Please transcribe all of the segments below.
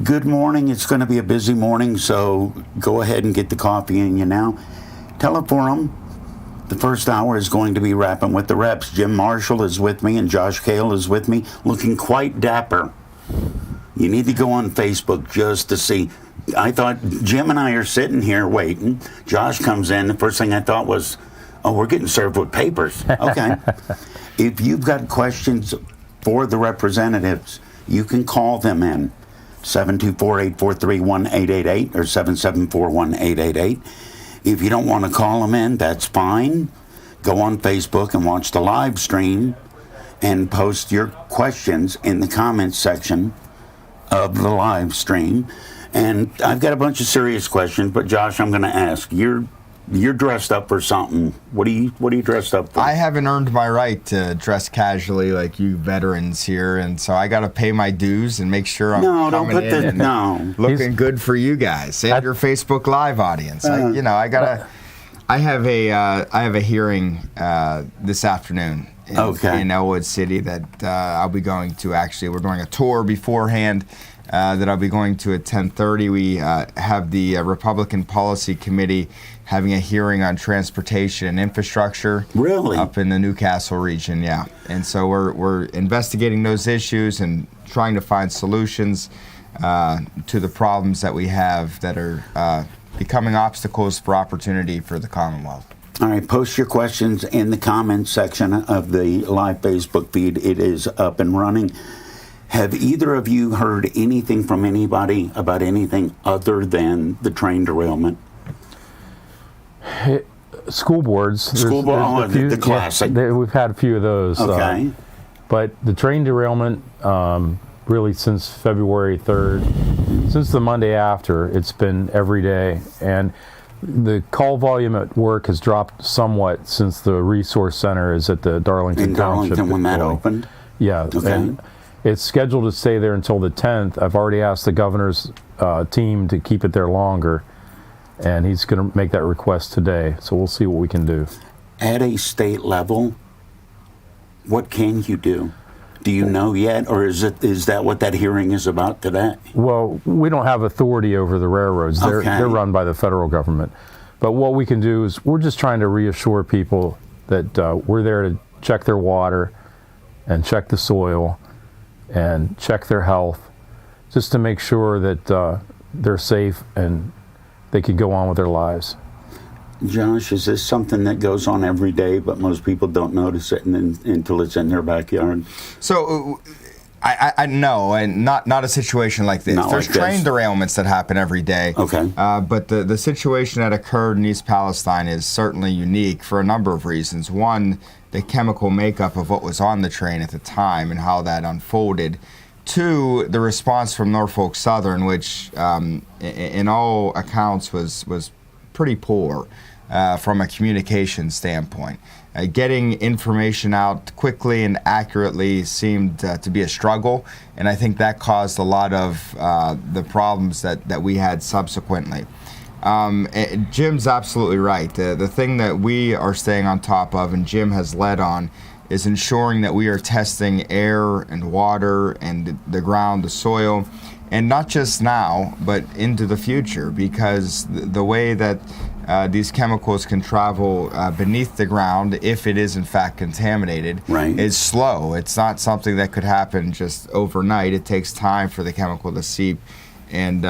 Good morning. It's going to be a busy morning, so go ahead and get the coffee in you now. Teleforum. The first hour is going to be Rappin' with the Reps. Jim Marshall is with me and Josh Kail is with me, looking quite dapper. You need to go on Facebook just to see. I thought Jim and I are sitting here waiting. Josh comes in. The first thing I thought was, oh, we're getting served with papers. Okay. If you've got questions for the representatives, you can call them in. 724-843-1888 or 774-1888. If you don't want to call them in, that's fine. Go on Facebook and watch the live stream and post your questions in the comments section of the live stream. And I've got a bunch of serious questions, but Josh, I'm going to ask. You're dressed up for something. What are you dressed up for? I haven't earned my right to dress casually like you veterans here, and so I got to pay my dues and make sure I'm looking good for you guys and your Facebook Live audience. I have a hearing this afternoon in Elwood City that I'll be going to. Actually, we're doing a tour beforehand. That I'll be going to at 10:30. We have the Republican Policy Committee having a hearing on transportation and infrastructure. Really? Up in the Newcastle region, yeah. And so we're investigating those issues and trying to find solutions to the problems that we have that are becoming obstacles for opportunity for the Commonwealth. All right, post your questions in the comments section of the live Facebook feed. It is up and running. Have either of you heard anything from anybody about anything other than the train derailment? School boards. The classic. We've had a few of those. Okay. But the train derailment, really since February 3rd, since the Monday after, it's been every day. And the call volume at work has dropped somewhat since the resource center is at the Darlington Township. In Darlington when that opened? Yeah. Okay. And it's scheduled to stay there until the 10th. I've already asked the governor's team to keep it there longer, and he's going to make that request today. So we'll see what we can do. At a state level, what can you do? Do you know yet, or is that what that hearing is about today? Well, we don't have authority over the railroads. They're run by the federal government. But what we can do is we're just trying to reassure people that we're there to check their water and check the soil and check their health, just to make sure that they're safe and they can go on with their lives. Josh, is this something that goes on every day, but most people don't notice it until it's in their backyard? So, I know, and not a situation like this. There's train derailments that happen every day. Okay. But the situation that occurred in East Palestine is certainly unique for a number of reasons. One, the chemical makeup of what was on the train at the time and how that unfolded. Two, the response from Norfolk Southern, which in all accounts was pretty poor from a communication standpoint. Getting information out quickly and accurately seemed to be a struggle, and I think that caused a lot of the problems that we had subsequently. Jim's absolutely right. The thing that we are staying on top of, and Jim has led on, is ensuring that we are testing air and water and the ground, the soil, and not just now, but into the future, because the way that these chemicals can travel beneath the ground, if it is in fact contaminated, is slow. It's not something that could happen just overnight. It takes time for the chemical to seep. And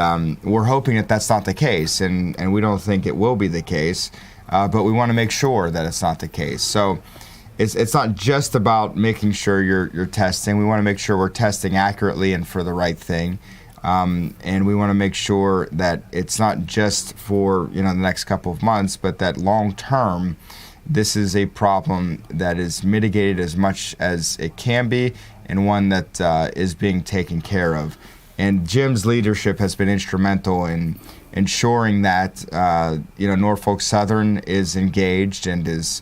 we're hoping that that's not the case, and we don't think it will be the case, but we want to make sure that it's not the case. So it's not just about making sure you're testing. We want to make sure we're testing accurately and for the right thing. And we want to make sure that it's not just for the next couple of months, but that long term, this is a problem that is mitigated as much as it can be, and one that is being taken care of. And Jim's leadership has been instrumental in ensuring that Norfolk Southern is engaged and is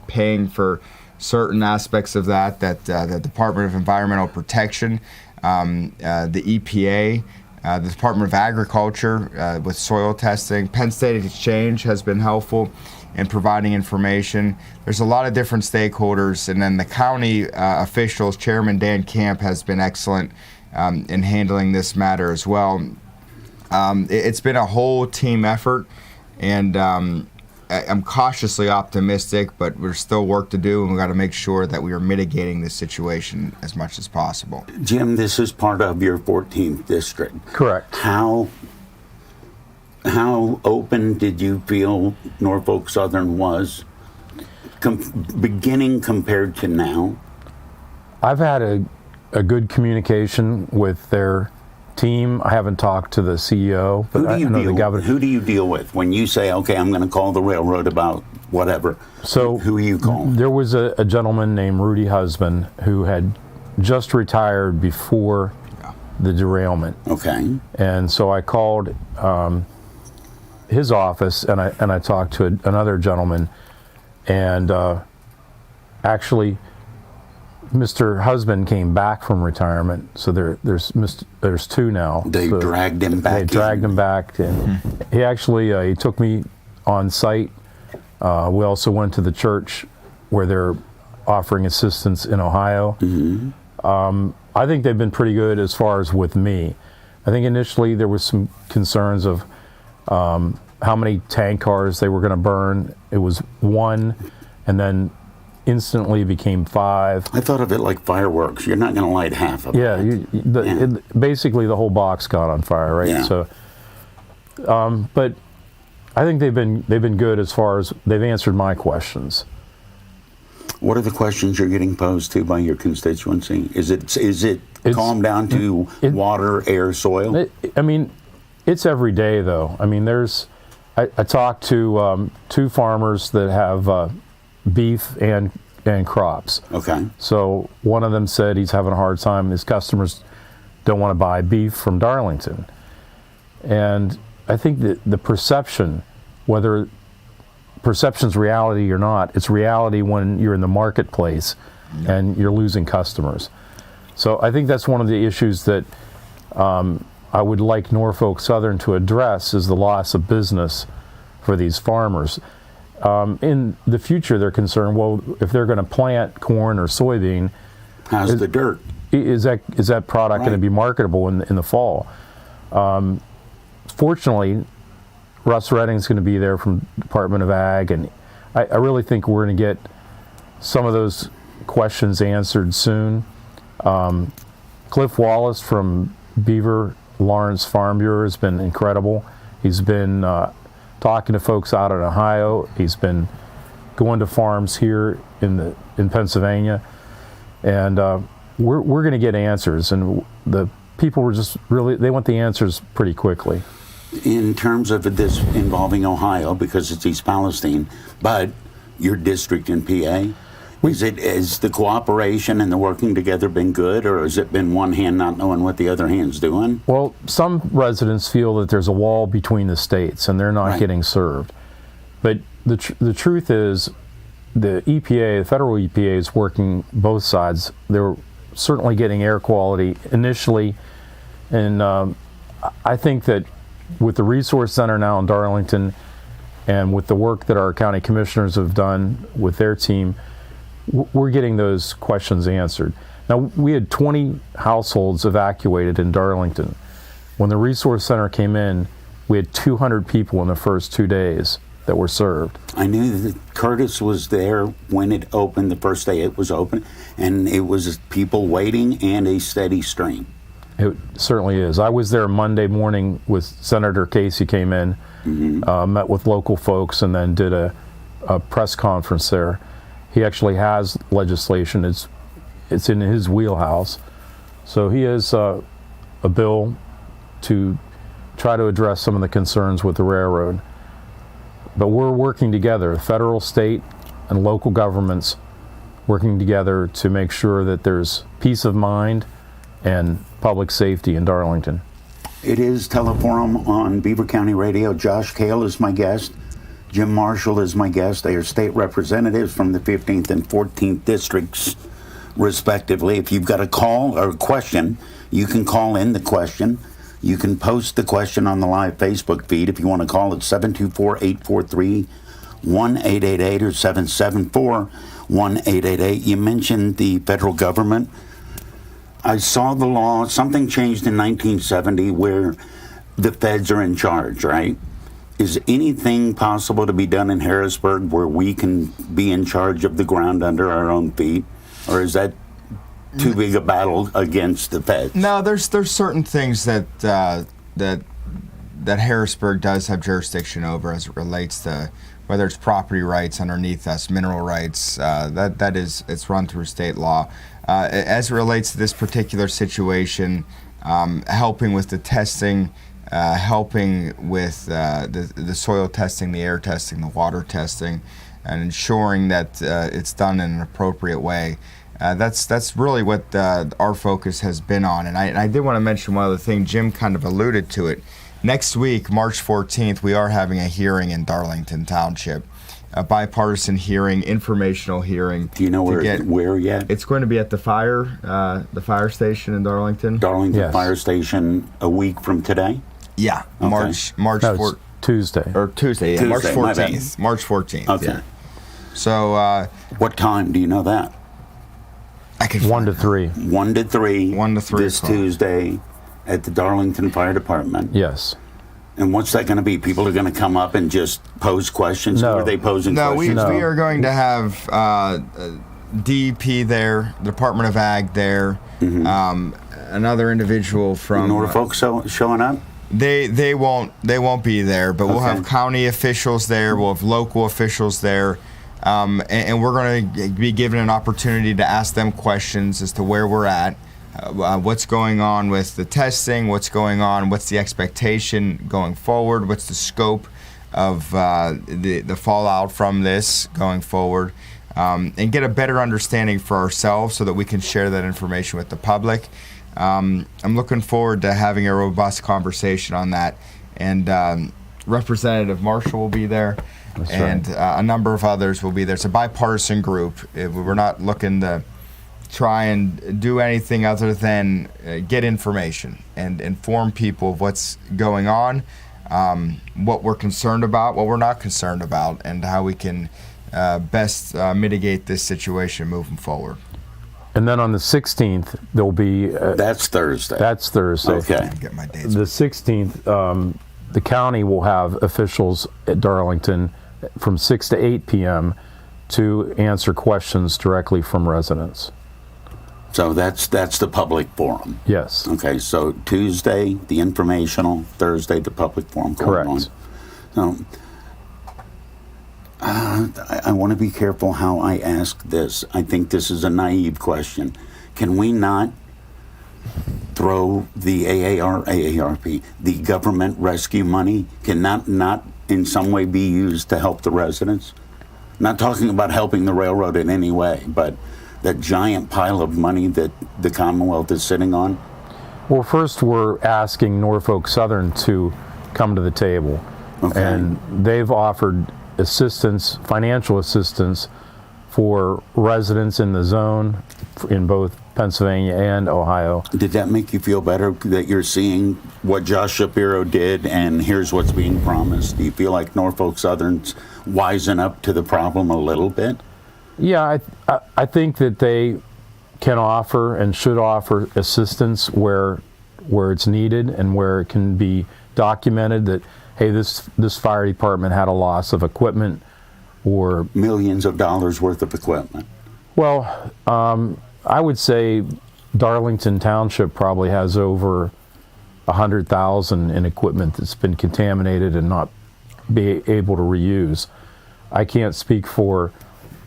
paying for certain aspects of that. The Department of Environmental Protection, the EPA, the Department of Agriculture with soil testing, Penn State Exchange has been helpful in providing information. There's a lot of different stakeholders, and then the county officials, Chairman Dan Camp has been excellent in handling this matter as well. It's been a whole team effort, and I'm cautiously optimistic, but there's still work to do, and we've got to make sure that we are mitigating this situation as much as possible. Jim, this is part of your 14th district. Correct. How open did you feel Norfolk Southern was beginning compared to now? I've had a good communication with their team. I haven't talked to the CEO, but I know the governor. Who do you deal with when you say, okay, I'm going to call the railroad about whatever? So who are you calling? There was a gentleman named Rudy Husband who had just retired before the derailment. Okay. And so I called his office, and I talked to another gentleman, and actually Mr. Husband came back from retirement, so there's two now. They dragged him back. They dragged him back, and he actually he took me on site. We also went to the church where they're offering assistance in Ohio. Mm-hmm. I think they've been pretty good as far as with me. I think initially there was some concerns of how many tank cars they were going to burn. It was 1, and then instantly became 5. I thought of it like fireworks. You're not going to light half of it. Yeah, basically the whole box got on fire, right? Yeah. So, but I think they've been good as far as they've answered my questions. What are the questions you're getting posed to by your constituency? Is it calmed down to water, air, soil? It's every day though. I talked to 2 farmers that have beef and crops. Okay. So one of them said he's having a hard time. His customers don't want to buy beef from Darlington. And I think that the perception, whether perception's reality or not, it's reality when you're in the marketplace and you're losing customers. So I think that's one of the issues that I would like Norfolk Southern to address, is the loss of business for these farmers. In the future, they're concerned, well, if they're going to plant corn or soybean, how's the dirt? Is that product going to be marketable in the fall? Fortunately, Russ Redding's going to be there from Department of Ag, and I really think we're going to get some of those questions answered soon. Cliff Wallace from Beaver Lawrence Farm Bureau has been incredible. He's been talking to folks out in Ohio. He's been going to farms here in Pennsylvania, and we're going to get answers. And the people were just they want the answers pretty quickly. In terms of this involving Ohio, because it's East Palestine, but your district in PA, has the cooperation and the working together been good, or has it been one hand not knowing what the other hand's doing? Well, some residents feel that there's a wall between the states and they're not getting served. But the truth is, the EPA, the federal EPA, is working both sides. They're certainly getting air quality initially, and I think that with the resource center now in Darlington, and with the work that our county commissioners have done with their team, we're getting those questions answered. Now, we had 20 households evacuated in Darlington. When the resource center came in, we had 200 people in the first 2 days that were served. I knew that Curtis was there when it opened, the first day it was open, and it was people waiting and a steady stream. It certainly is. I was there Monday morning with Senator Casey, came in, met with local folks, and then did a press conference there. He actually has legislation. It's in his wheelhouse. So he has a bill to try to address some of the concerns with the railroad. But we're working together, federal, state, and local governments working together to make sure that there's peace of mind and public safety in Darlington. It is Teleforum on Beaver County Radio. Josh Kail is my guest. Jim Marshall is my guest. They are state representatives from the 15th and 14th districts, respectively. If you've got a call or a question, you can call in the question. You can post the question on the live Facebook feed. If you want to call it 724-843-1888 or 774-1888. You mentioned the federal government. I saw the law. Something changed in 1970 where the feds are in charge, right? Is anything possible to be done in Harrisburg where we can be in charge of the ground under our own feet? Or is that too big a battle against the feds? No, there's certain things that Harrisburg does have jurisdiction over as it relates to whether it's property rights underneath us, mineral rights. It's run through state law. As it relates to this particular situation, helping with the testing, helping with the soil testing, the air testing, the water testing, and ensuring that it's done in an appropriate way. That's really what our focus has been on. And I did want to mention one other thing. Jim kind of alluded to it. Next week, March 14th, we are having a hearing in Darlington Township, a bipartisan hearing, informational hearing. Do you know where yet? It's going to be at the fire station in Darlington. Darlington Yes. Fire Station a week from today? Yeah, Okay. March No, it's Tuesday. or Tuesday, yeah, March Tuesday, my bad. 14th. March 14th. Okay. Yeah. So What time? Do you know that? I could 1 to 3. 1 to 3. 1 to 3 This o'clock. Tuesday at the Darlington Fire Department. Yes. And what's that going to be? People are going to come up and just pose questions? No. Who are they posing No, we questions? are going to have DEP there, the Department of Ag there, another individual from Norfolk showing up? They won't be there, but we'll Okay. have county officials there. We'll have local officials there, and we're going to be given an opportunity to ask them questions as to where we're at, what's going on with the testing, what's going on, what's the expectation going forward, what's the scope of the fallout from this going forward, and get a better understanding for ourselves so that we can share that information with the public. I'm looking forward to having a robust conversation on that, and Representative Marshall will be there, That's and a number of others will be there. It's a bipartisan group. We're not looking to try and do anything other than get information and inform people of what's going on, what we're concerned about, what we're not concerned about, and how we can best mitigate this situation moving forward. And then on the 16th, there'll be... That's Thursday. That's Thursday. Okay. Get my dates. The 16th, the county will have officials at Darlington from 6 to 8 p.m. to answer questions directly from residents. So that's the public forum. Yes. Okay, so Tuesday, the informational, Thursday, the public forum going Correct. on. So, I want to be careful how I ask this. I think this is a naive question. Can we not throw the AARP, the government rescue money, can not in some way be used to help the residents? Not talking about helping the railroad in any way, but that giant pile of money that the Commonwealth is sitting on? Well, first we're asking Norfolk Southern to come to the table. Okay. And they've offered assistance, financial assistance for residents in the zone in both Pennsylvania and Ohio. Did that make you feel better that you're seeing what Josh Shapiro did and here's what's being promised? Do you feel like Norfolk Southern's wisen up to the problem a little bit? Yeah, I think that they can offer and should offer assistance where it's needed and where it can be documented that, hey, this fire department had a loss of equipment or... Millions of dollars worth of equipment. Well, I would say Darlington Township probably has over 100,000 in equipment that's been contaminated and not be able to reuse. I can't speak for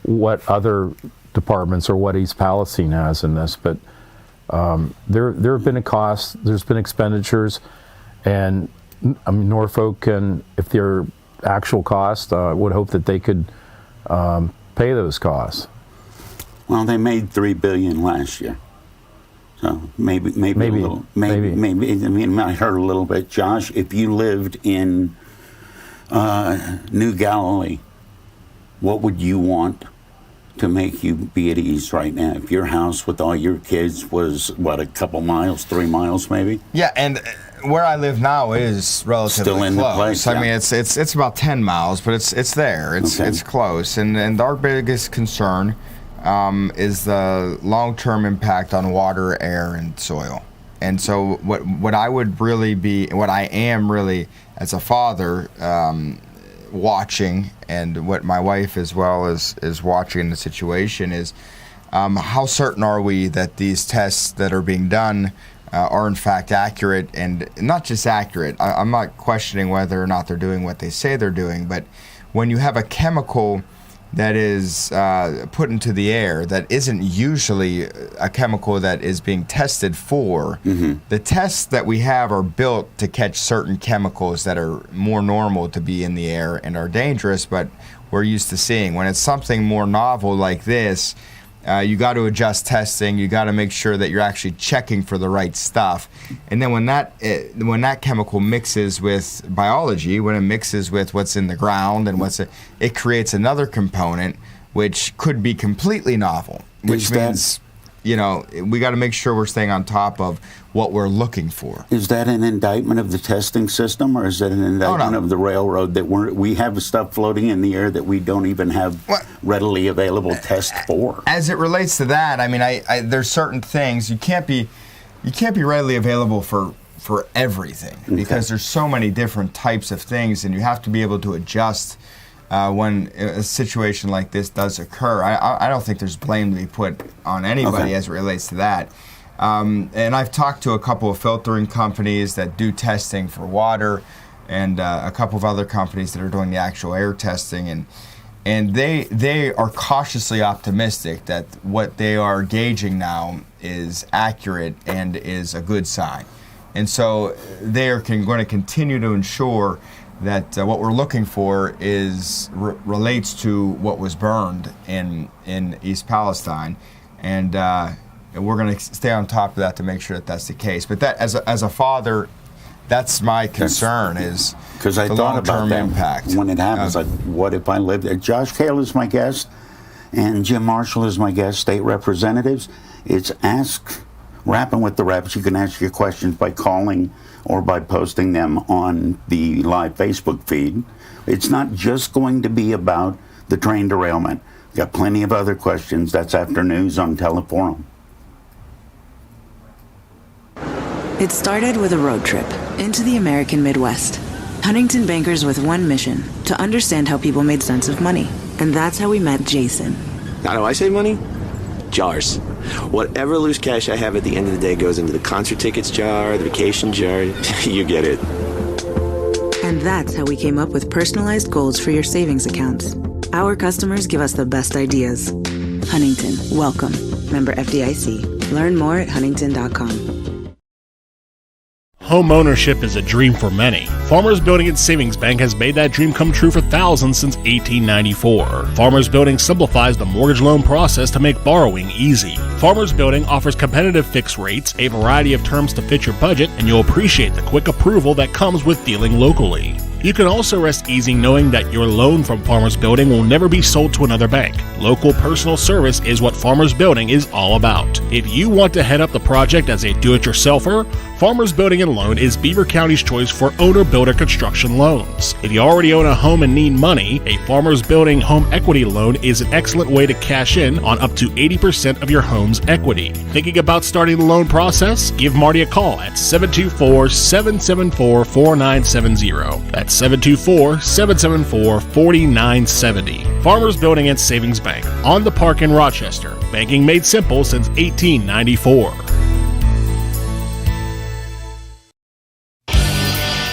what other departments or what East Palestine has in this, but there have been a cost, there's been expenditures, and I mean, Norfolk can, if there are actual costs, would hope that they could pay those costs. Well, they made $3 billion last year, so maybe a little. Maybe. I mean, I heard a little bit. Josh, if you lived in New Galilee, what would you want to make you be at ease right now? If your house with all your kids was, what, a couple miles, 3 miles maybe? Yeah, and where I live now is relatively Still in the close. place, I yeah. mean, it's about 10 miles, but it's there. It's Okay. close. And our biggest concern is the long-term impact on water, air, and soil. And so what I am really as a father watching, and what my wife as well is watching the situation is how certain are we that these tests that are being done are in fact accurate, and not just accurate. I'm not questioning whether or not they're doing what they say they're doing, but when you have a chemical that is put into the air that isn't usually a chemical that is being tested for. The tests that we have are built to catch certain chemicals that are more normal to be in the air and are dangerous, but we're used to seeing. When it's something more novel like this, you got to adjust testing. You got to make sure that you're actually checking for the right stuff. And then when that chemical mixes with biology, when it mixes with what's in the ground and it creates another component which could be completely novel. Which means, we got to make sure we're staying on top of what we're looking for. Is that an indictment of the testing system, or is that an indictment of the railroad that we have stuff floating in the air that we don't even have readily available tests for? As it relates to that, I mean, there's certain things you can't be readily available for everything, because there's so many different types of things, and you have to be able to adjust when a situation like this does occur. I don't think there's blame to be put on anybody as it relates to that. And I've talked to a couple of filtering companies that do testing for water, and a couple of other companies that are doing the actual air testing, and they are cautiously optimistic that what they are gauging now is accurate and is a good sign. And so they are going to continue to ensure that what we're looking for relates to what was burned in East Palestine, and we're going to stay on top of that to make sure that that's the case. But that, as a father, that's my concern, is because I thought about that impact when it happens. Like, what if I lived there? Josh Kail is my guest, and Jim Marshall is my guest, state representatives. It's Ask Rappin with the Reps. You can ask your questions by calling or by posting them on the live Facebook feed. It's not just going to be about the train derailment. We've got plenty of other questions. That's after news on Teleforum. It started with a road trip into the American Midwest. Huntington bankers with one mission: to understand how people made sense of money. And that's how we met Jason. How do I save money? Jars. Whatever loose cash I have at the end of the day goes into the concert tickets jar, the vacation jar. You get it. And that's how we came up with personalized goals for your savings accounts. Our customers give us the best ideas. Huntington, welcome. Member FDIC. Learn more at huntington.com. Home ownership is a dream for many. Farmers Building and Savings Bank has made that dream come true for thousands since 1894. Farmers Building simplifies the mortgage loan process to make borrowing easy. Farmers Building offers competitive fixed rates, a variety of terms to fit your budget, and you'll appreciate the quick approval that comes with dealing locally. You can also rest easy knowing that your loan from Farmers Building will never be sold to another bank. Local personal service is what Farmers Building is all about. If you want to head up the project as a do-it-yourselfer, Farmers Building and Loan is Beaver County's choice for owner-builder construction loans. If you already own a home and need money, a Farmers Building home equity loan is an excellent way to cash in on up to 80% of your home's equity. Thinking about starting the loan process? Give Marty a call at 724-774-4970. That's 724-774-4970. Farmers Building and Savings Bank, on the Park in Rochester. Banking made simple since 1894.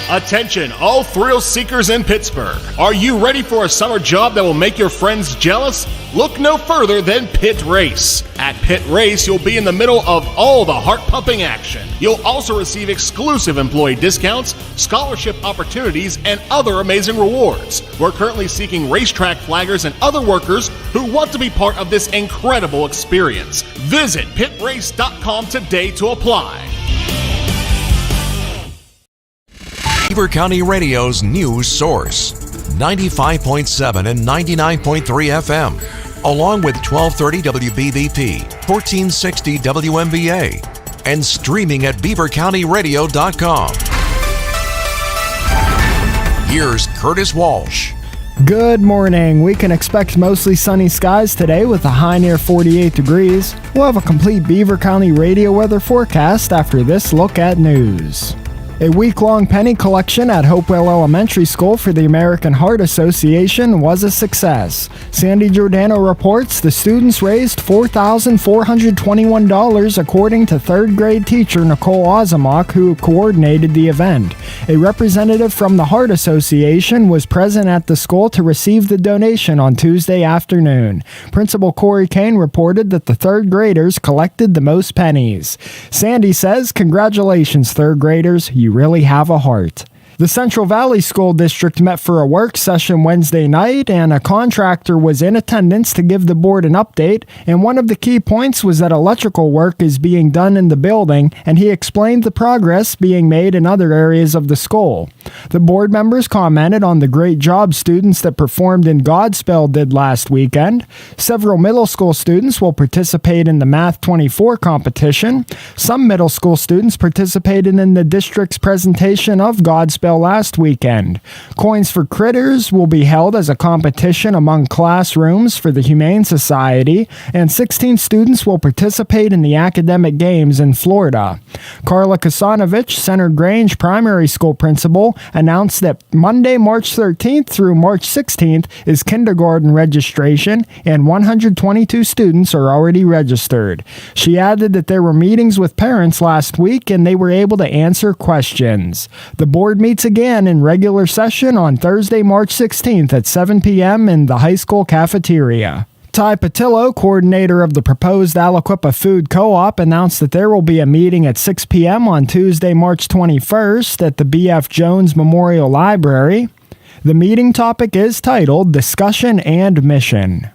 Attention, all thrill seekers in Pittsburgh. Are you ready for a summer job that will make your friends jealous? Look no further than Pit Race. At Pit Race, you'll be in the middle of all the heart-pumping action. You'll also receive exclusive employee discounts, scholarship opportunities, and other amazing rewards. We're currently seeking racetrack flaggers and other workers who want to be part of this incredible experience. Visit pitrace.com today to apply. Beaver County Radio's news source, 95.7 and 99.3 FM, along with 1230 WBVP, 1460 WMVA, and streaming at beavercountyradio.com. Here's Curtis Walsh. Good morning. We can expect mostly sunny skies today with a high near 48 degrees. We'll have a complete Beaver County radio weather forecast after this look at news. A week-long penny collection at Hopewell Elementary School for the American Heart Association was a success. Sandy Giordano reports the students raised $4,421 according to third-grade teacher Nicole Ozamok, who coordinated the event. A representative from the Heart Association was present at the school to receive the donation on Tuesday afternoon. Principal Corey Kane reported that the third graders collected the most pennies. Sandy says, "Congratulations, third graders. You really have a heart." The Central Valley School District met for a work session Wednesday night, and a contractor was in attendance to give the board an update, and one of the key points was that electrical work is being done in the building, and he explained the progress being made in other areas of the school. The board members commented on the great job students that performed in Godspell did last weekend. Several middle school students will participate in the Math 24 competition. Some middle school students participated in the district's presentation of Godspell last weekend. Coins for Critters will be held as a competition among classrooms for the Humane Society, and 16 students will participate in the academic games in Florida. Carla Kasanovich, Center Grange Primary School principal, announced that Monday, March 13th through March 16th is kindergarten registration, and 122 students are already registered. She added that there were meetings with parents last week and they were able to answer questions. The board meets again in regular session on Thursday, March 16th at 7 p.m. in the high school cafeteria. Ty Patillo, coordinator of the proposed Aliquippa Food Co-op, announced that there will be a meeting at 6 p.m. on Tuesday, March 21st at the B.F. Jones Memorial Library. The meeting topic is titled Discussion and Mission.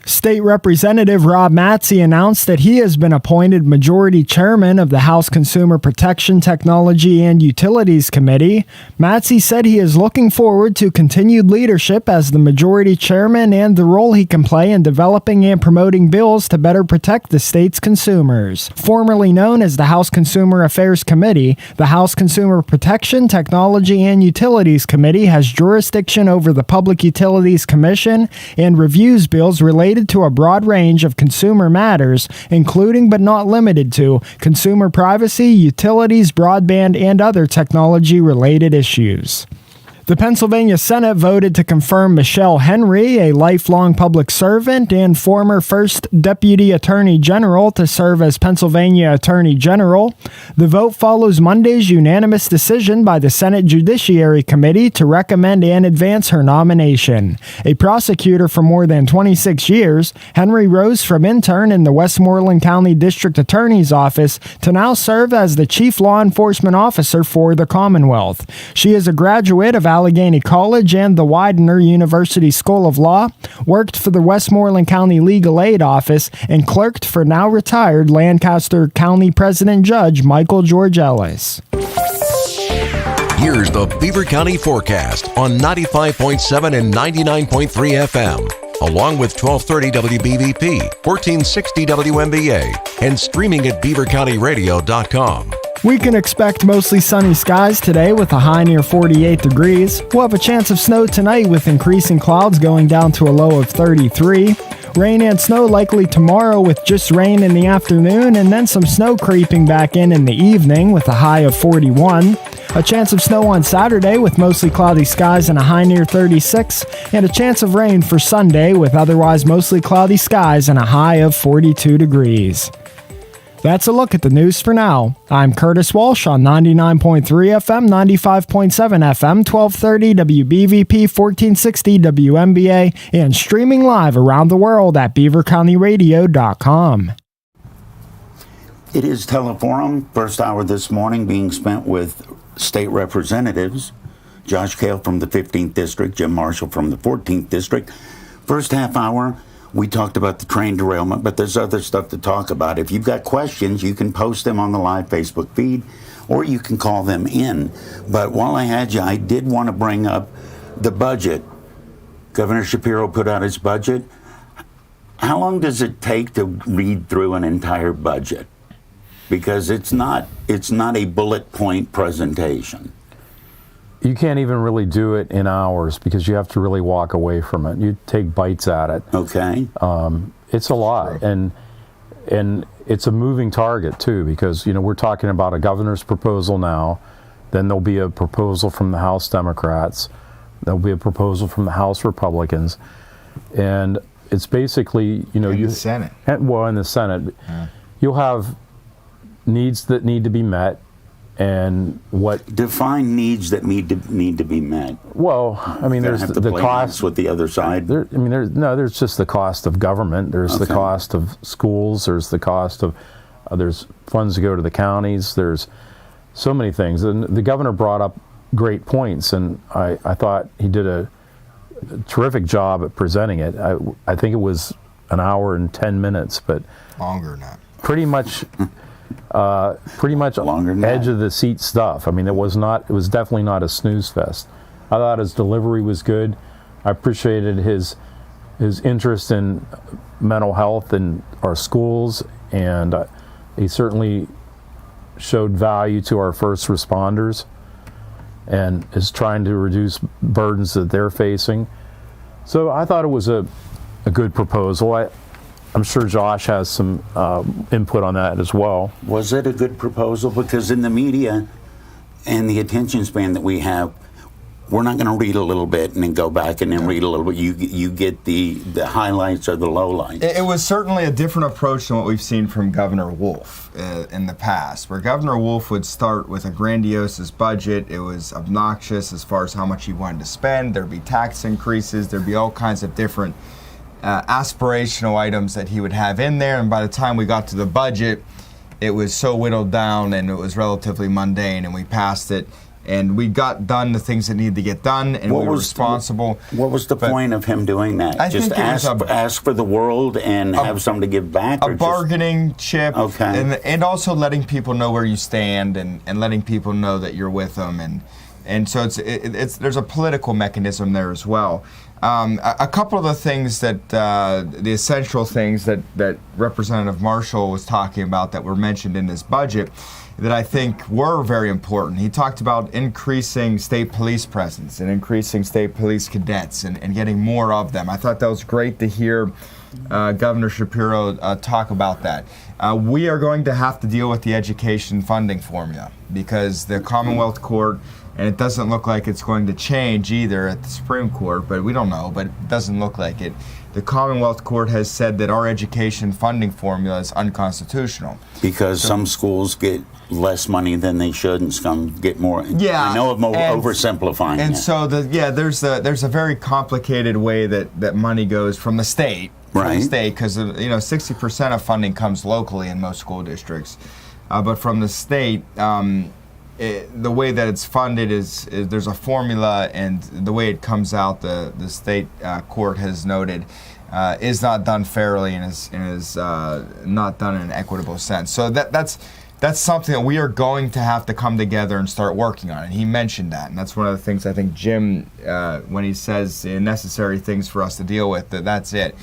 State Representative Rob Matzey announced that he has been appointed Majority Chairman of the House Consumer Protection, Technology, and Utilities Committee. Matzey said he is looking forward to continued leadership as the Majority Chairman and the role he can play in developing and promoting bills to better protect the state's consumers. Formerly known as the House Consumer Affairs Committee, the House Consumer Protection, Technology, and Utilities Committee has jurisdiction over the Public Utilities Commission and reviews bills related to a broad range of consumer matters, including but not limited to consumer privacy, utilities, broadband, and other technology-related issues. The Pennsylvania Senate voted to confirm Michelle Henry, a lifelong public servant and former First Deputy Attorney General, to serve as Pennsylvania Attorney General. The vote follows Monday's unanimous decision by the Senate Judiciary Committee to recommend and advance her nomination. A prosecutor for more than 26 years, Henry rose from intern in the Westmoreland County District Attorney's Office to now serve as the Chief Law Enforcement Officer for the Commonwealth. She is a graduate of Allegheny College and the Widener University School of Law, worked for the Westmoreland County Legal Aid Office, and clerked for now retired Lancaster County President Judge Michael George Ellis. Here's the Beaver County forecast on 95.7 and 99.3 FM, along with 1230 WBVP, 1460 WMBA, and streaming at beavercountyradio.com. We can expect mostly sunny skies today with a high near 48 degrees. We'll have a chance of snow tonight with increasing clouds going down to a low of 33. Rain and snow likely tomorrow with just rain in the afternoon and then some snow creeping back in the evening with a high of 41. A chance of snow on Saturday with mostly cloudy skies and a high near 36. And a chance of rain for Sunday with otherwise mostly cloudy skies and a high of 42 degrees. That's a look at the news for now. I'm Curtis Walsh on 99.3 FM, 95.7 FM, 1230 WBVP, 1460 WMBA, and streaming live around the world at beavercountyradio.com. It is Teleforum, first hour this morning being spent with state representatives. Josh Kail from the 15th District, Jim Marshall from the 14th District. First half hour, we talked about the train derailment, but there's other stuff to talk about. If you've got questions, you can post them on the live Facebook feed, or you can call them in. But while I had you, I did want to bring up the budget. Governor Shapiro put out his budget. How long does it take to read through an entire budget? Because it's not a bullet point presentation. You can't even really do it in hours because you have to really walk away from it. You take bites at it. Okay. It's a lot, and it's a moving target too, because we're talking about a governor's proposal now. Then there'll be a proposal from the House Democrats. There'll be a proposal from the House Republicans, and it's basically the Senate. Well, in the Senate, you'll have needs that need to be met. And what define needs that need to be met? Well, I mean, there's the cost with the other side. There's just the cost of government. There's the cost of schools. There's the cost of there's funds to go to the counties. There's so many things. And the governor brought up great points, and I thought he did a terrific job at presenting it. I think it was an hour and 10 minutes, but longer than that. Pretty much longer than edge that. of the seat stuff. I mean, it was definitely not a snooze fest. I thought his delivery was good. I appreciated his interest in mental health in our schools, and he certainly showed value to our first responders and is trying to reduce burdens that they're facing. So I thought it was a good proposal. I'm sure Josh has some input on that as well. Was it a good proposal? Because in the media and the attention span that we have, we're not going to read a little bit and then go back and then read a little bit. You get the highlights or the lowlights. It was certainly a different approach than what we've seen from Governor Wolf in the past, where Governor Wolf would start with a grandiose budget. It was obnoxious as far as how much he wanted to spend. There'd be tax increases. There'd be all kinds of different aspirational items that he would have in there, and by the time we got to the budget, it was so whittled down and it was relatively mundane, and we passed it, and we got done the things that needed to get done, and we were responsible. What was the point of him doing that? Just ask for the world and have something to give back? A bargaining chip, okay. and also letting people know where you stand and letting people know that you're with them, and so it's there's a political mechanism there as well. A couple of the things that, the essential things that Representative Marshall was talking about that were mentioned in his budget that I think were very important. He talked about increasing state police presence and increasing state police cadets and getting more of them. I thought that was great to hear Governor Shapiro talk about that. We are going to have to deal with the education funding formula because the Commonwealth Court, and it doesn't look like it's going to change either at the Supreme Court, but we don't know, but it doesn't look like it. The Commonwealth Court has said that our education funding formula is unconstitutional. Because some schools get less money than they should and some get more. Yeah. I know I'm oversimplifying and it. So there's a very complicated way that money goes from the state. Right. From the state, because 60% of funding comes locally in most school districts. But from the state, the way that it's funded is there's a formula, and the way it comes out, the state court has noted, is not done fairly and is not done in an equitable sense. So that's something that we are going to have to come together and start working on. And he mentioned that, and that's one of the things I think Jim, when he says necessary things for us to deal with, that's it.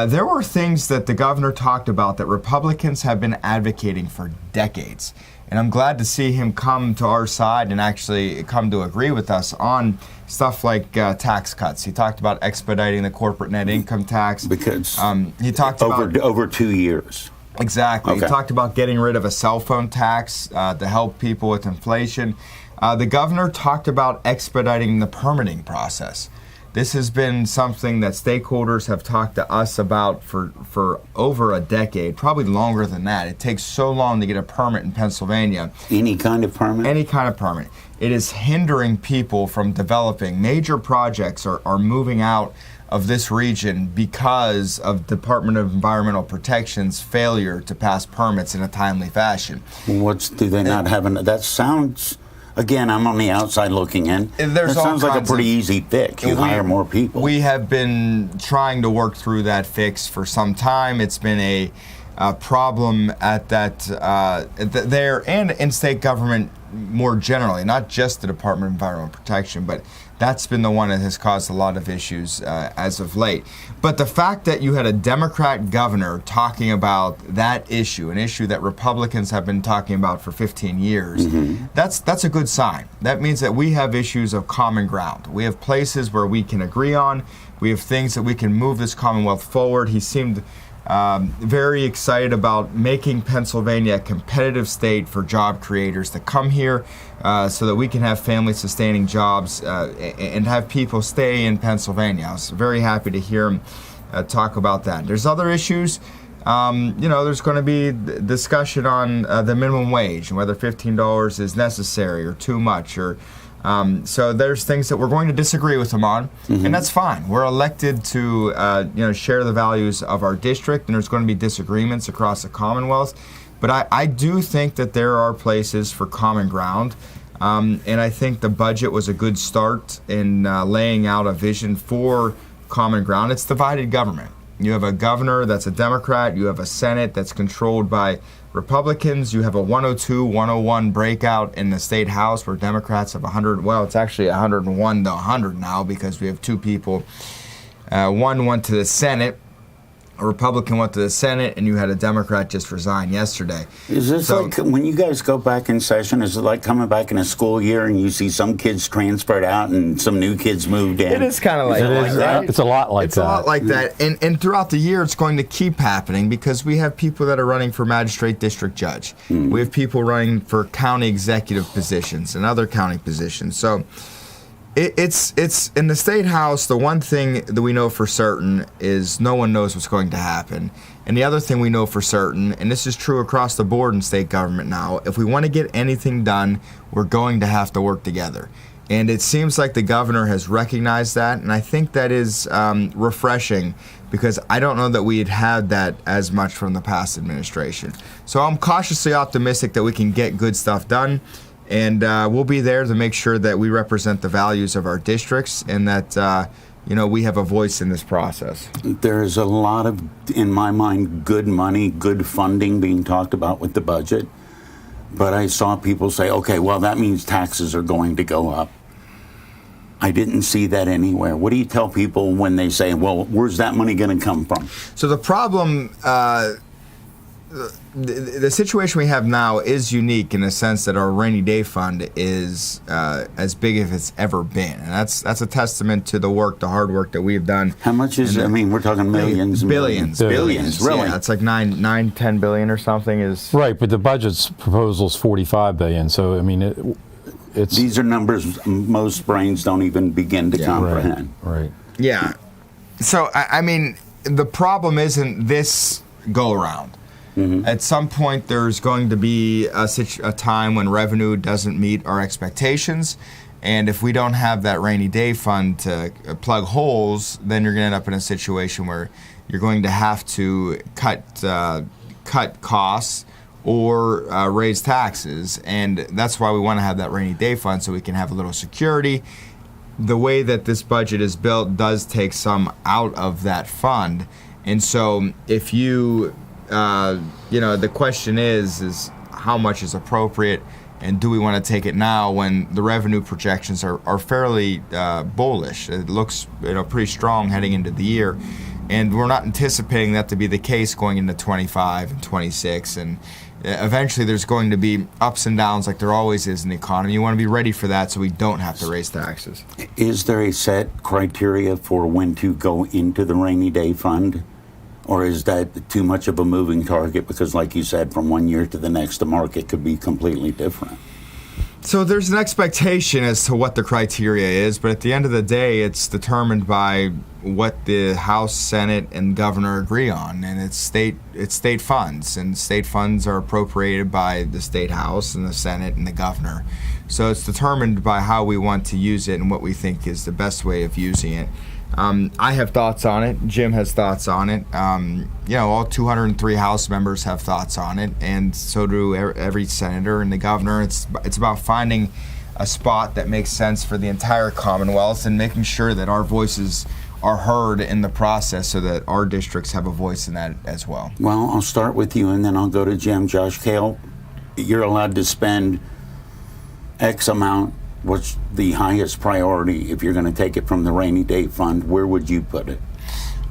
There were things that the governor talked about that Republicans have been advocating for decades. And I'm glad to see him come to our side and actually come to agree with us on stuff like tax cuts. He talked about expediting the corporate net income tax. Because he talked about over 2 years. Exactly. Okay. He talked about getting rid of a cell phone tax to help people with inflation. The governor talked about expediting the permitting process. This has been something that stakeholders have talked to us about for over a decade, probably longer than that. It takes so long to get a permit in Pennsylvania. Any kind of permit? Any kind of permit. It is hindering people from developing. Major projects are moving out of this region because of Department of Environmental Protection's failure to pass permits in a timely fashion. Do they not have that sounds... Again, I'm on the outside looking in. That sounds like a pretty easy fix. You hire more people. We have been trying to work through that fix for some time. It's been a problem at there and in state government more generally, not just the Department of Environmental Protection, but That's been the one that has caused a lot of issues as of late. But the fact that you had a Democrat governor talking about that issue, an issue that Republicans have been talking about for 15 years, that's a good sign. That means that we have issues of common ground. We have places where we can agree on. We have things that we can move this Commonwealth forward. He seemed very excited about making Pennsylvania a competitive state for job creators to come here so that we can have family-sustaining jobs and have people stay in Pennsylvania. I was very happy to hear him talk about that. There's other issues. There's going to be discussion on the minimum wage and whether $15 is necessary or too much, or so there's things that we're going to disagree with him on, and that's fine. We're elected to share the values of our district, and there's going to be disagreements across the Commonwealth. But I do think that there are places for common ground, and I think the budget was a good start in laying out a vision for common ground. It's divided government. You have a governor that's a Democrat. You have a Senate that's controlled by Republicans. You have a 102-101 breakout in the state house where Democrats have 100. Well, it's actually 101 to 100 now because we have two people. One went to the Senate. A Republican went to the Senate, and you had a Democrat just resign yesterday. Is this like when you guys go back in session, is it like coming back in a school year and you see some kids transferred out and some new kids moved in? It is kind of like that. It's a lot like that. It's a lot like that. And throughout the year, it's going to keep happening because we have people that are running for magistrate district judge. We have people running for county executive positions and other county positions. So it's in the state house. The one thing that we know for certain is no one knows what's going to happen. And the other thing we know for certain, and this is true across the board in state government now, if we want to get anything done, we're going to have to work together. And it seems like the governor has recognized that, and I think that is refreshing because I don't know that we had that as much from the past administration. So I'm cautiously optimistic that we can get good stuff done. And we'll be there to make sure that we represent the values of our districts and that, we have a voice in this process. There's a lot of, in my mind, good money, good funding being talked about with the budget. But I saw people say, okay, well, that means taxes are going to go up. I didn't see that anywhere. What do you tell people when they say, well, where's that money going to come from? So the problem... The situation we have now is unique in the sense that our rainy day fund is as big as it's ever been, and that's a testament to the hard work that we've done. How much is it? I mean, we're talking millions. Billions. Really? Yeah, it's like 10 billion or something is right. But the budget's proposal's $45 billion. So I mean, it's these are numbers most brains don't even begin to comprehend. Right. Yeah. So I mean, the problem isn't this go around. At some point, there's going to be a time when revenue doesn't meet our expectations, and if we don't have that rainy day fund to plug holes, then you're going to end up in a situation where you're going to have to cut costs or raise taxes, and that's why we want to have that rainy day fund so we can have a little security. The way that this budget is built does take some out of that fund, and so if you the question is how much is appropriate, and do we want to take it now when the revenue projections are fairly bullish? It looks pretty strong heading into the year, and we're not anticipating that to be the case going into 25 and 26, and eventually there's going to be ups and downs like there always is in the economy. You want to be ready for that so we don't have to raise taxes. Is there a set criteria for when to go into the rainy day fund? Or is that too much of a moving target? Because like you said, from one year to the next, the market could be completely different. So there's an expectation as to what the criteria is, but at the end of the day, it's determined by what the House, Senate, and Governor agree on, and it's state funds, and state funds are appropriated by the State House and the Senate and the Governor. So it's determined by how we want to use it and what we think is the best way of using it. I have thoughts on it. Jim has thoughts on it. All 203 House members have thoughts on it, and so do every senator and the governor. It's about finding a spot that makes sense for the entire Commonwealth and making sure that our voices are heard in the process so that our districts have a voice in that as well. Well, I'll start with you, and then I'll go to Jim. Josh, Kail, you're allowed to spend X amount what's the highest priority if you're going to take it from the rainy day fund? Where would you put it?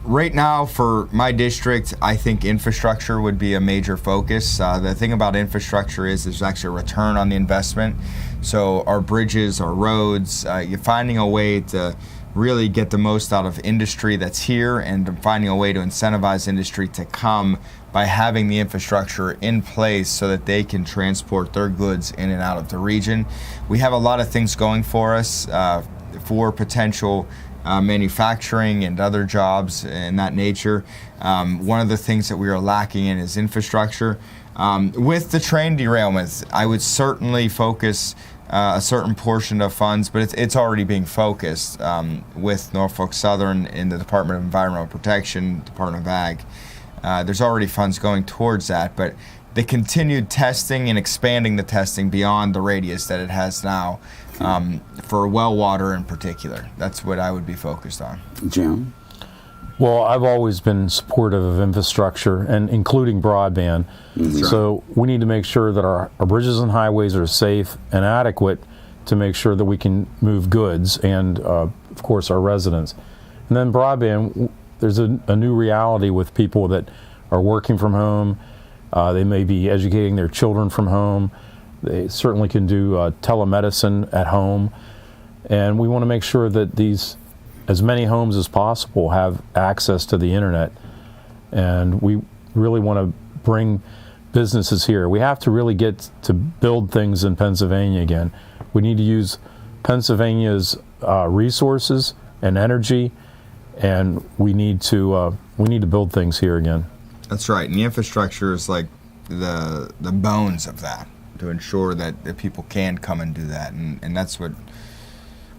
Right now, for my district, I think infrastructure would be a major focus. The thing about infrastructure is there's actually a return on the investment. So our bridges, our roads, you're finding a way to really get the most out of industry that's here and finding a way to incentivize industry to come by having the infrastructure in place so that they can transport their goods in and out of the region. We have a lot of things going for us for potential manufacturing and other jobs in that nature. One of the things that we are lacking in is infrastructure. With the train derailments, I would certainly focus a certain portion of funds, but it's already being focused with Norfolk Southern in the Department of Environmental Protection, Department of Ag. There's already funds going towards that, but the continued testing and expanding the testing beyond the radius that it has now for well water in particular. That's what I would be focused on. Jim? Well, I've always been supportive of infrastructure, and including broadband. Mm-hmm. So we need to make sure that our bridges and highways are safe and adequate to make sure that we can move goods and, of course, our residents. And then broadband, there's a new reality with people that are working from home. They may be educating their children from home. They certainly can do telemedicine at home. And we want to make sure that as many homes as possible have access to the internet. And we really want to bring businesses here. We have to really get to build things in Pennsylvania again. We need to use Pennsylvania's resources and energy, and we need to build things here again. That's right, and the infrastructure is like the bones of that, to ensure that people can come and do that, and that's what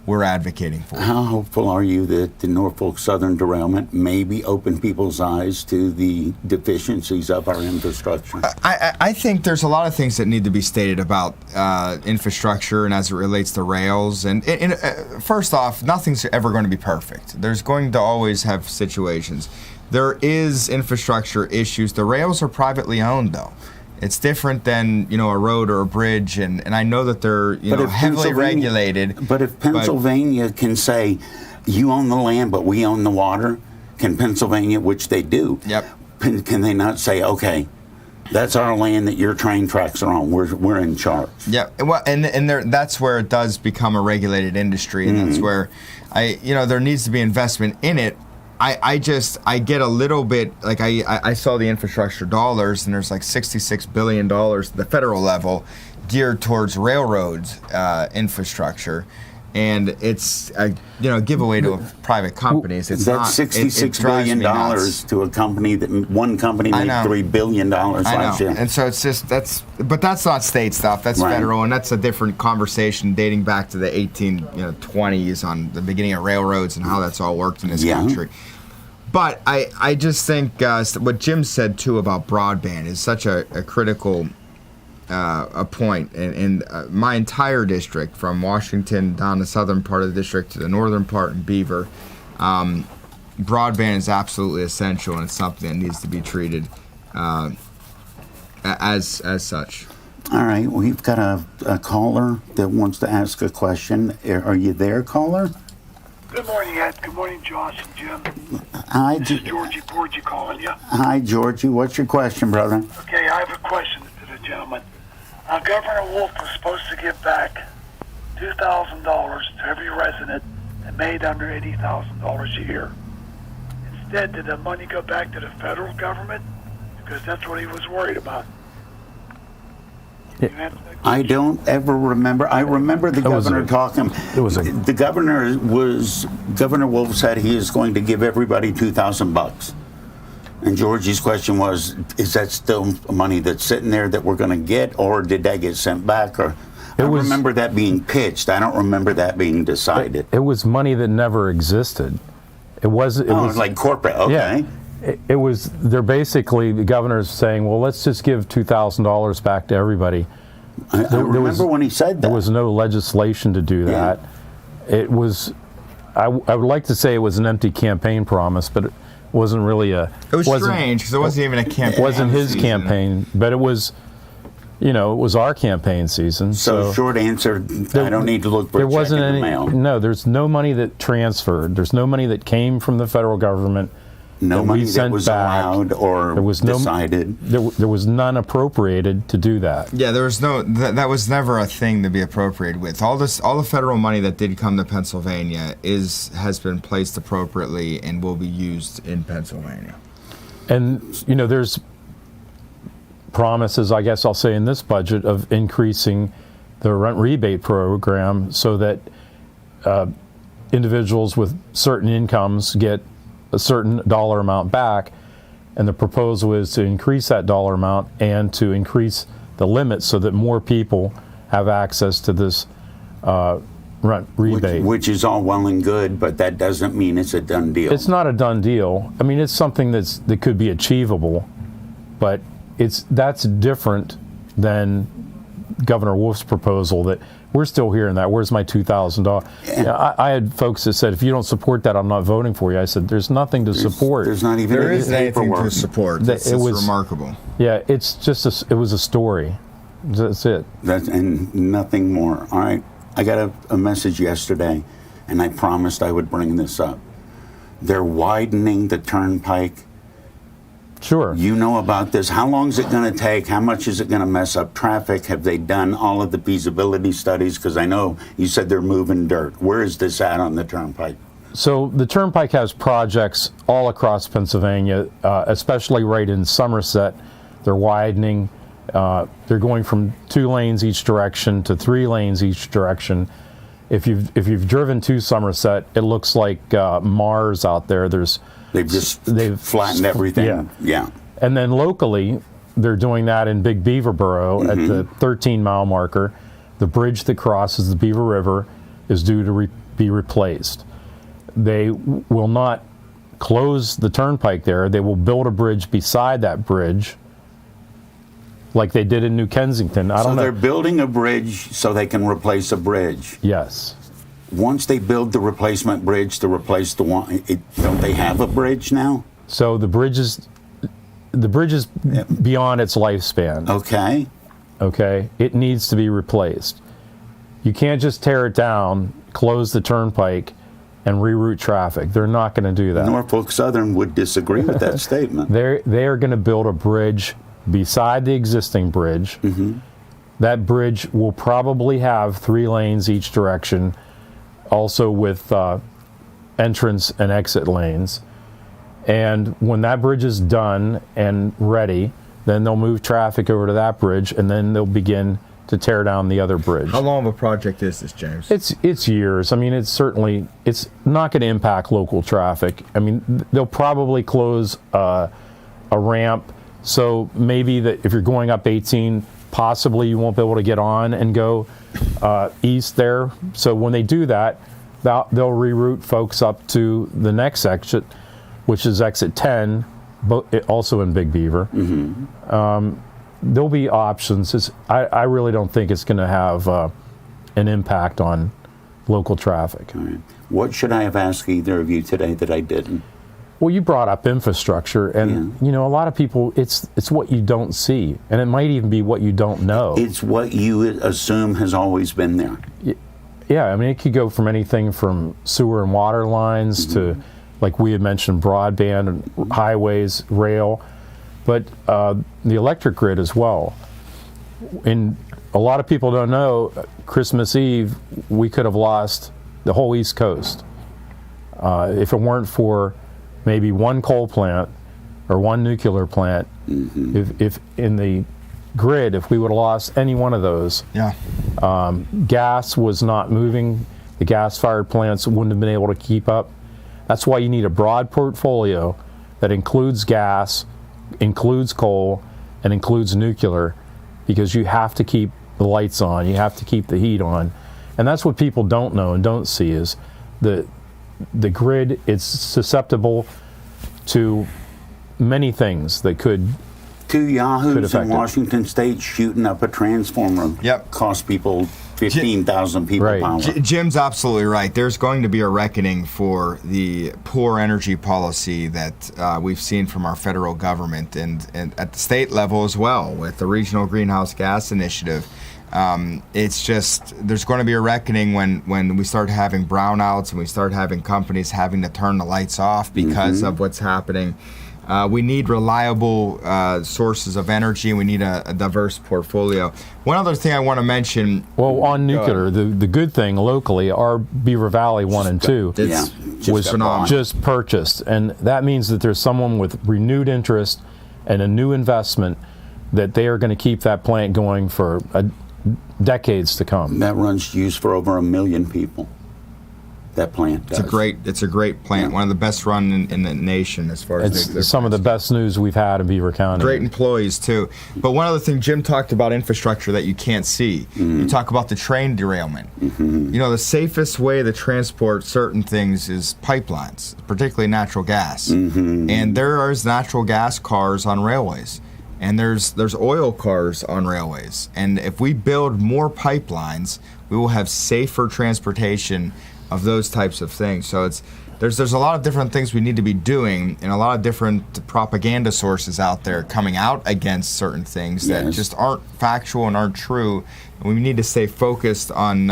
we're advocating for. How hopeful are you that the Norfolk Southern derailment maybe open people's eyes to the deficiencies of our infrastructure? I think there's a lot of things that need to be stated about infrastructure and as it relates to rails. And first off, nothing's ever going to be perfect. There's going to always have situations. There is infrastructure issues. The rails are privately owned, though. It's different than, a road or a bridge, and I know that they're heavily regulated. But if Pennsylvania can say, you own the land, but we own the water, can Pennsylvania, which they do, yep. Can they not say, okay, that's our land that your train tracks are on, we're in charge? Yeah, well, and that's where it does become a regulated industry, and that's where there needs to be investment in it. I get a little bit, like I saw the infrastructure dollars, and there's like $66 billion at the federal level geared towards railroads infrastructure, and it's a giveaway to private companies. It's that's not $66 billion to a company one company made $3 billion last year. And so it's just but that's not state stuff. That's right. Federal, and that's a different conversation dating back to the 1820s on the beginning of railroads and how that's all worked in this country. But I just think what Jim said, too, about broadband is such a critical a point. In my entire district, from Washington down the southern part of the district to the northern part in Beaver, broadband is absolutely essential, and it's something that needs to be treated as such. All right. We've got a caller that wants to ask a question. Are you there, caller? Good morning, Ed. Good morning, Josh and Jim. Hi, this is Georgie Porgy calling you. Hi, Georgie. What's your question, brother? Okay, I have a question to the gentleman. Governor Wolf was supposed to give back $2,000 to every resident that made under $80,000 a year. Instead, did the money go back to the federal government? Because that's what he was worried about. I don't ever remember. I remember the governor talking. Governor Wolf said he is going to give everybody $2,000. And Georgie's question was, is that still money that's sitting there that we're going to get, or did that get sent back? Or I remember that being pitched. I don't remember that being decided. It was money that never existed. It was like corporate. Okay. Yeah. They're basically, the governor's saying, well, let's just give $2,000 back to everybody. I remember when he said that. There was no legislation to do that. It was, I would like to say it was an empty campaign promise, but it wasn't really It was strange, because it wasn't even a campaign. It wasn't his campaign, but it was it was our campaign season. So short answer, I don't need to look for a check in the mail. No, there's no money that transferred. There's no money that came from the federal government. No money that was allowed or decided. There was none appropriated to do that. Yeah, there was no. That was never a thing to be appropriated with. All the federal money that did come to Pennsylvania has been placed appropriately and will be used in Pennsylvania. And there's promises, I guess I'll say, in this budget of increasing the rent rebate program so that individuals with certain incomes get a certain dollar amount back, and the proposal is to increase that dollar amount and to increase the limit so that more people have access to this rent rebate. Which is all well and good, but that doesn't mean it's a done deal. It's not a done deal. I mean, it's something that could be achievable, but that's different than Governor Wolf's proposal. That we're still hearing that. Where's my $2,000? Yeah, I had folks that said, if you don't support that, I'm not voting for you. I said, there's nothing to support. There's not even anything to support. It's remarkable. Yeah, it's just it was a story. That's it. And nothing more. All right. I got a message yesterday, and I promised I would bring this up. They're widening the turnpike. Sure. You know about this. How long is it going to take? How much is it going to mess up traffic? Have they done all of the feasibility studies? Because I know you said they're moving dirt. Where is this at on the turnpike? So the turnpike has projects all across Pennsylvania, especially right in Somerset. They're widening. They're going from 2 lanes each direction to 3 lanes each direction. If you've driven to Somerset, it looks like Mars out there. They've flattened everything. Yeah. And then locally, they're doing that in Big Beaver Borough at the 13-mile marker. The bridge that crosses the Beaver River is due to be replaced. They will not close the turnpike there. They will build a bridge beside that bridge, like they did in New Kensington. So they're building a bridge so they can replace a bridge. Yes. Once they build the replacement bridge to replace the one, don't they have a bridge now? So the bridge is beyond its lifespan. Okay. Okay. It needs to be replaced. You can't just tear it down, close the turnpike, and reroute traffic. They're not going to do that. Norfolk Southern would disagree with that statement. They are going to build a bridge beside the existing bridge. Mm-hmm. That bridge will probably have 3 lanes each direction, also with entrance and exit lanes. And when that bridge is done and ready, then they'll move traffic over to that bridge, and then they'll begin to tear down the other bridge. How long of a project is this, James? It's years. I mean, it's not going to impact local traffic. I mean, they'll probably close a ramp, so maybe that if you're going up 18, possibly you won't be able to get on and go east there. So when they do that, they'll reroute folks up to the next exit, which is exit 10, also in Big Beaver. Mm-hmm. There'll be options. I really don't think it's going to have an impact on local traffic. All right. What should I have asked either of you today that I didn't? Well, you brought up infrastructure, and a lot of people, it's what you don't see, and it might even be what you don't know. It's what you assume has always been there. Yeah, I mean, it could go from anything from sewer and water lines to, like we had mentioned, broadband, highways, rail, but the electric grid as well. And a lot of people don't know, Christmas Eve, we could have lost the whole East Coast if it weren't for maybe one coal plant or one nuclear plant. If in the grid, if we would have lost any one of those, gas was not moving, the gas-fired plants wouldn't have been able to keep up. That's why you need a broad portfolio that includes gas, includes coal, and includes nuclear, because you have to keep the lights on, you have to keep the heat on. And that's what people don't know and don't see is the grid. It's susceptible to many things that could. 2 yahoos in Washington State shooting up a transformer. Yep. Cost people 15,000 people right. power. Jim's absolutely right. There's going to be a reckoning for the poor energy policy that we've seen from our federal government and at the state level as well with the Regional Greenhouse Gas Initiative. It's just, there's going to be a reckoning when we start having brownouts and we start having companies having to turn the lights off because of what's happening. We need reliable sources of energy, and we need a diverse portfolio. One other thing I want to mention. Well, on nuclear, the good thing locally, our Beaver Valley 1 and 2 was phenomenal. Just purchased. And that means that there's someone with renewed interest and a new investment that they are going to keep that plant going for decades to come. That runs use for over 1 million people. That plant does. It's a great plant. One of the best run in the nation as far as it's some of the best news we've had in Beaver County. Great employees too. But one other thing, Jim talked about infrastructure that you can't see. You talk about the train derailment. You know, the safest way to transport certain things is pipelines, particularly natural gas. And there is natural gas cars on railways. And there's oil cars on railways. And if we build more pipelines, we will have safer transportation of those types of things. So there's a lot of different things we need to be doing, and a lot of different propaganda sources out there coming out against certain things that just aren't factual and aren't true. And we need to stay focused on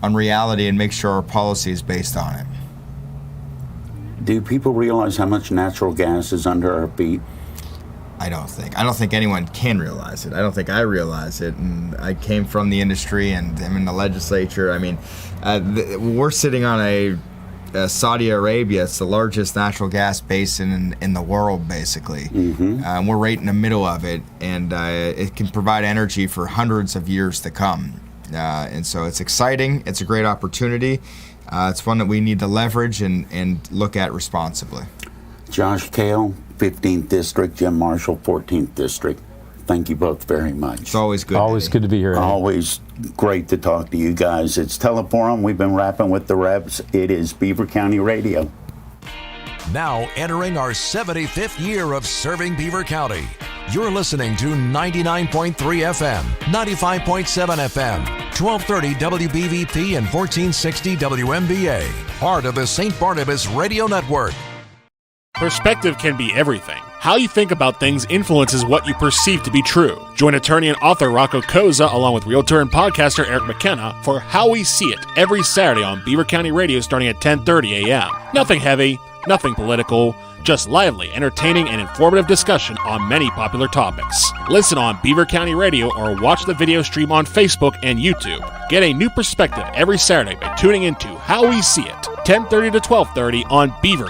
reality and make sure our policy is based on it. Do people realize how much natural gas is under our feet? I don't think anyone can realize it. I don't think I realize it. And I came from the industry and I'm in the legislature. I mean, we're sitting on a Saudi Arabia. It's the largest natural gas basin in the world, basically. And we're right in the middle of it, and it can provide energy for hundreds of years to come. And so it's exciting. It's a great opportunity. It's one that we need to leverage and look at responsibly. Josh Kail, 15th District, Jim Marshall, 14th District. Thank you both very much. It's always good. Always good to be here. Eddie. Always great to talk to you guys. It's Teleforum. We've been rapping with the reps. It is Beaver County Radio. Now entering our 75th year of serving Beaver County. You're listening to 99.3 FM, 95.7 FM, 1230 WBVP and 1460 WMBA. Part of the St. Barnabas Radio Network. Perspective can be everything. How you think about things influences what you perceive to be true. Join attorney and author Rocco Koza along with realtor and podcaster Eric McKenna for How We See It every Saturday on Beaver County Radio starting at 10:30 a.m. Nothing heavy, nothing political, just lively, entertaining, and informative discussion on many popular topics. Listen on Beaver County Radio or watch the video stream on Facebook and YouTube. Get a new perspective every Saturday by tuning into How We See It, 10:30 to 12:30 on Beaver